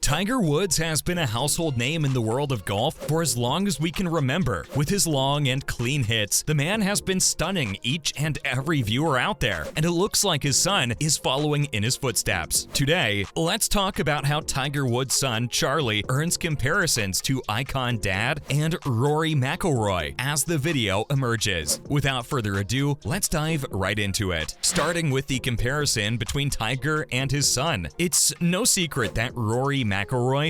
Tiger Woods has been a household name in the world of golf for as long as we can remember. With his long and clean hits, the man has been stunning each and every viewer out there, and it looks like his son is following in his footsteps. Today, let's talk about how Tiger Woods' son, Charlie, earns comparisons to icon dad and Rory McIlroy as the video emerges. Without further ado, let's dive right into it. Starting with the comparison between Tiger and his son. It's no secret that Rory McIlroy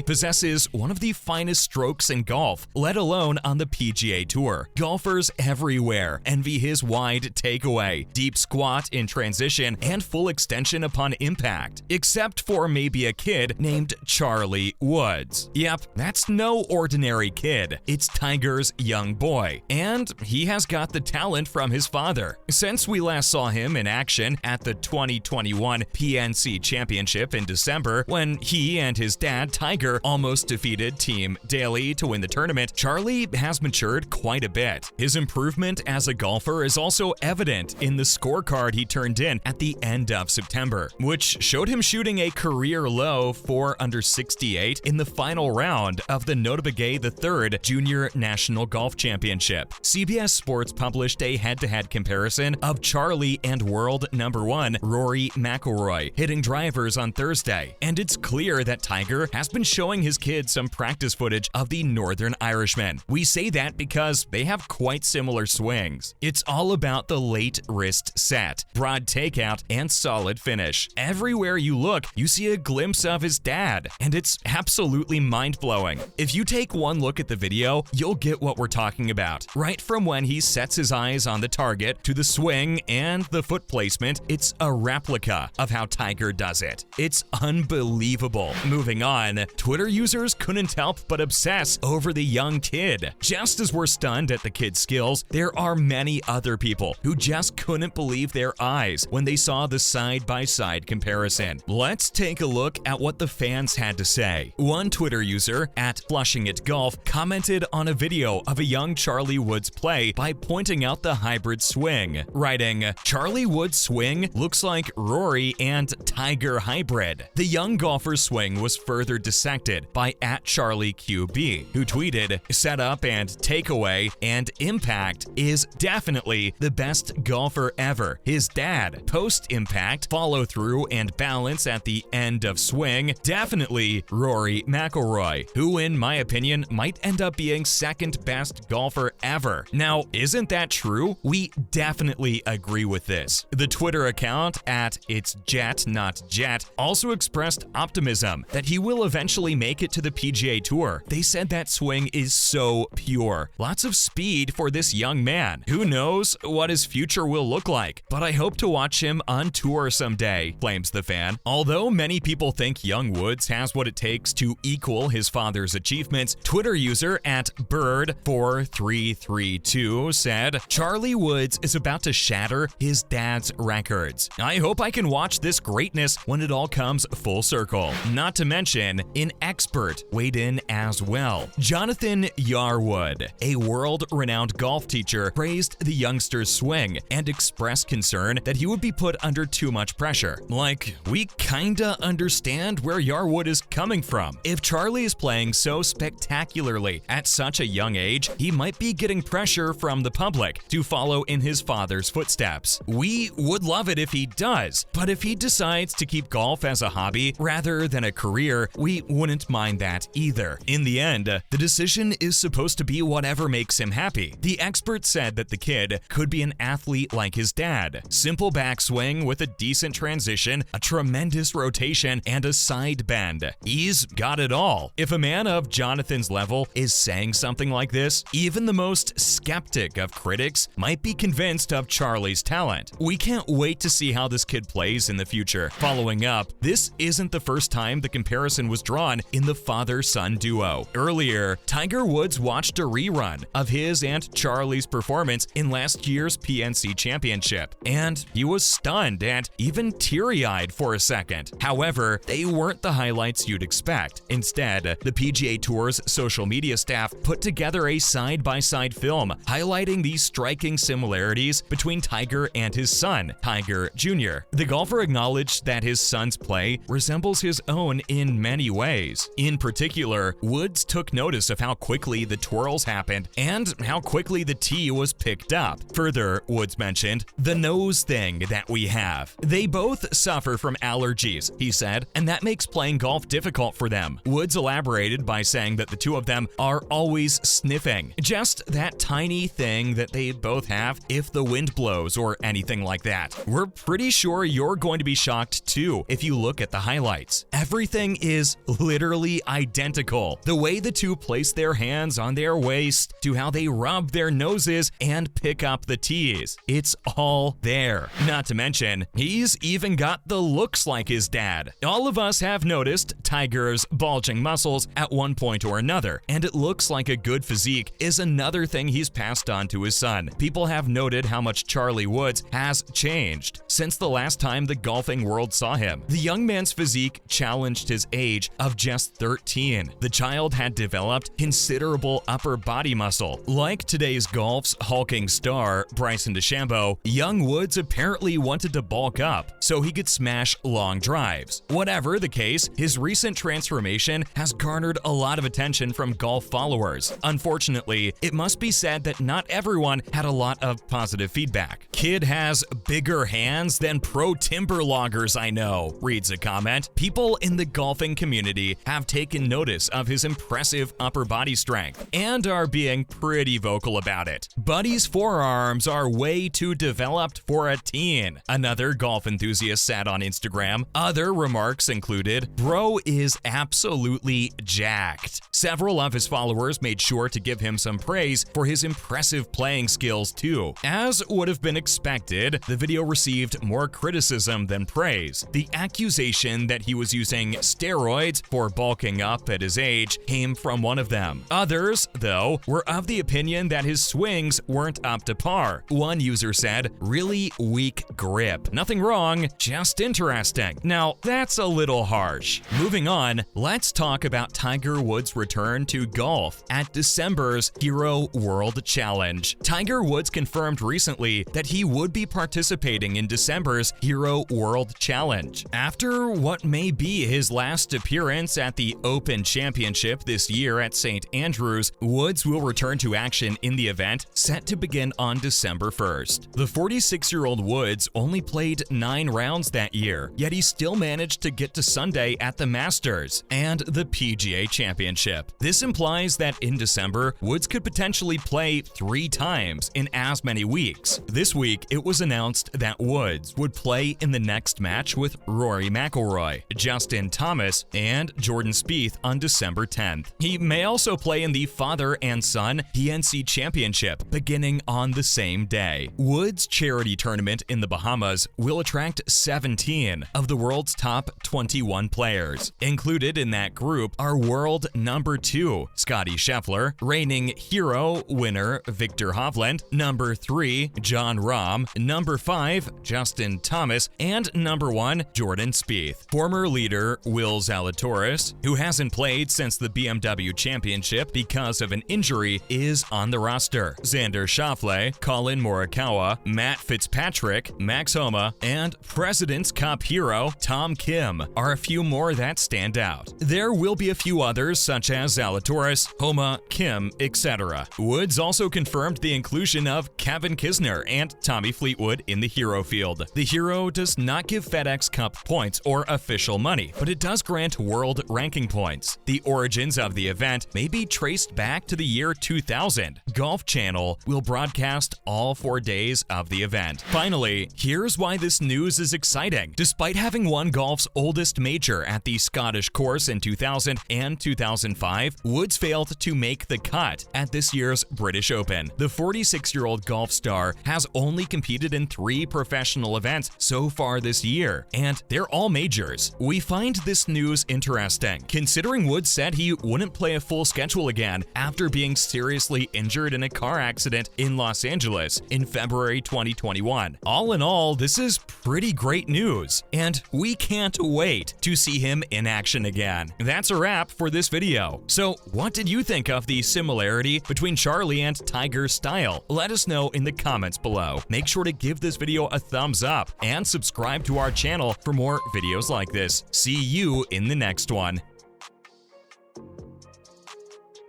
possesses one of the finest strokes in golf, let alone on the PGA Tour. Golfers everywhere envy his wide takeaway, deep squat in transition, and full extension upon impact. Except for maybe a kid named Charlie Woods. Yep, that's no ordinary kid. It's Tiger's young boy, and he has got the talent from his father. Since we last saw him in action at the 2021 PNC Championship in December, when he and his dad, Tiger, almost defeated Team Daly to win the tournament, Charlie has matured quite a bit. His improvement as a golfer is also evident in the scorecard he turned in at the end of September, which showed him shooting a career low 4 under 68 in the final round of the Notah Begay III Junior National Golf Championship. CBS Sports published a head-to-head comparison of Charlie and world number 1 Rory McIlroy hitting drivers on Thursday, and it's clear that Tiger has been showing his kids some practice footage of the Northern Irishman. We say that because they have quite similar swings. It's all about the late wrist set, broad takeout, and solid finish. Everywhere you look, you see a glimpse of his dad, and it's absolutely mind-blowing. If you take one look at the video, you'll get what we're talking about. Right from when he sets his eyes on the target to the swing and the foot placement, it's a replica of how Tiger does it. It's unbelievable. Moving on, Twitter users couldn't help but obsess over the young kid. Just as we're stunned at the kid's skills, there are many other people who just couldn't believe their eyes when they saw the side-by-side comparison. Let's take a look at what the fans had to say. One Twitter user, at @FlushingItGolf, commented on a video of a young Charlie Woods play by pointing out the hybrid swing, writing, "Charlie Woods' swing looks like Rory and Tiger hybrid." The young golfer's swing was further dissected by @CharlieQB, who tweeted, "Setup and takeaway and impact is definitely the best golfer ever. His dad, post-impact, follow-through and balance at the end of swing, definitely Rory McIlroy, who in my opinion might end up being second best golfer ever." Now, isn't that true? We definitely agree with this. The Twitter account @It'sJet also expressed optimism that he will eventually make it to the PGA Tour. They said that swing is so pure. Lots of speed for this young man. Who knows what his future will look like, but I hope to watch him on tour someday, claims the fan. Although many people think young Woods has what it takes to equal his father's achievements, Twitter user @Bird4332 said, "Charlie Woods is about to shatter his dad's records. I hope I can watch this greatness when it all comes full circle." Not to mention, an expert weighed in as well. Jonathan Yarwood, a world-renowned golf teacher, praised the youngster's swing and expressed concern that he would be put under too much pressure. Like, we kinda understand where Yarwood is coming from. If Charlie is playing so spectacularly at such a young age, he might be getting pressure from the public to follow in his father's footsteps. We would love it if he does, but if he decides to keep golf as a hobby rather than a career, we wouldn't mind that either. In the end, the decision is supposed to be whatever makes him happy. The expert said that the kid could be an athlete like his dad. Simple backswing with a decent transition, a tremendous rotation, and a side bend. He's got it all. If a man of Jonathan's level is saying something like this, even the most skeptic of critics might be convinced of Charlie's talent. We can't wait to see how this kid plays in the future. Following up, this isn't the first time the comparison was drawn in the father-son duo. Earlier, Tiger Woods watched a rerun of his and Charlie's performance in last year's PNC Championship, and he was stunned and even teary-eyed for a second. However, they weren't the highlights you'd expect. Instead, the PGA Tour's social media staff put together a side-by-side film highlighting the striking similarities between Tiger and his son, Tiger Jr. The golfer acknowledged that his son's play resembles his own in many ways. In particular, Woods took notice of how quickly the twirls happened and how quickly the tee was picked up. Further, Woods mentioned the nose thing that we have. They both suffer from allergies, he said, and that makes playing golf difficult for them. Woods elaborated by saying that the two of them are always sniffing. Just that tiny thing that they both have if the wind blows or anything like that. We're pretty sure you're going to be shocked too if you look at the highlights. Everything is literally identical. The way the two place their hands on their waist to how they rub their noses and pick up the tees. It's all there. Not to mention, he's even got the looks like his dad. All of us have noticed Tiger's bulging muscles at one point or another, and it looks like a good physique is another thing he's passed on to his son. People have noted how much Charlie Woods has changed since the last time the golfing world saw him. The young man's physique challenged his age of just 13. The child had developed considerable upper body muscle. Like today's golf's hulking star, Bryson DeChambeau, young Woods apparently wanted to bulk up so he could smash long drives. Whatever the case, his recent transformation has garnered a lot of attention from golf followers. Unfortunately, it must be said that not everyone had a lot of positive feedback. Kid has bigger hands than pro timber loggers I know, reads a comment. People in the golfing community have taken notice of his impressive upper body strength and are being pretty vocal about it. Buddy's forearms are way too developed for a teen, another golf enthusiast said on Instagram. Other remarks included, bro is absolutely jacked. Several of his followers made sure to give him some praise for his impressive playing skills too. As would have been expected, the video received more criticism than praise. The accusation that he was using steroids for bulking up at his age came from one of them. Others, though, were of the opinion that his swings weren't up to par. One user said, really weak grip. Nothing wrong, just interesting. Now, that's a little harsh. Moving on, let's talk about Tiger Woods' return to golf at December's Hero World Challenge. Tiger Woods confirmed recently that he would be participating in December's Hero World Challenge. After what may be his last appearance at the Open Championship this year at St. Andrews, Woods will return to action in the event set to begin on December 1st. The 46-year-old Woods only played 9 rounds that year, yet he still managed to get to Sunday at the Masters and the PGA Championship. This implies that in December, Woods could potentially play 3 times in as many weeks. This week, it was announced that Woods would play in the next match with Rory McIlroy, Justin Thomas, and Jordan Spieth on December 10th. He may also play in the father and son PNC Championship beginning on the same day. Woods' charity tournament in the Bahamas will attract 17 of the world's top 21 players. Included in that group are world number 2 Scottie Scheffler, reigning Hero winner Viktor Hovland, number 3 Jon Rahm, number 5 Justin Thomas, and number 1 Jordan Spieth. Former leader Will Zalatoris, who hasn't played since the BMW Championship because of an injury, is on the roster. Xander Schauffele, Colin Morikawa, Matt Fitzpatrick, Max Homa, and President's Cup hero Tom Kim are a few more that stand out. There will be a few others such as Zalatoris, Homa, Kim, etc. Woods also confirmed the inclusion of Kevin Kisner and Tommy Fleetwood in the hero field. The hero does not give FedEx Cup points or official money, but it does grant world ranking points. The origins of the event may be traced back to the year 2000. Golf Channel will broadcast all 4 days of the event. Finally, here's why this news is exciting. Despite having won golf's oldest major at the Scottish course in 2000 and 2005, Woods failed to make the cut at this year's British Open. The 46-year-old golf star has only competed in 3 professional events so far this year, and they're all majors. We find this news interesting, considering Woods said he wouldn't play a full schedule again after being seriously injured in a car accident in Los Angeles in February 2021. All in all, this is pretty great news, and we can't wait to see him in action again. That's a wrap for this video. So, what did you think of the similarity between Charlie and Tiger's style? Let us know in the comments below. Make sure to give this video a thumbs up and subscribe to our channel for more videos like this. See you in the next one.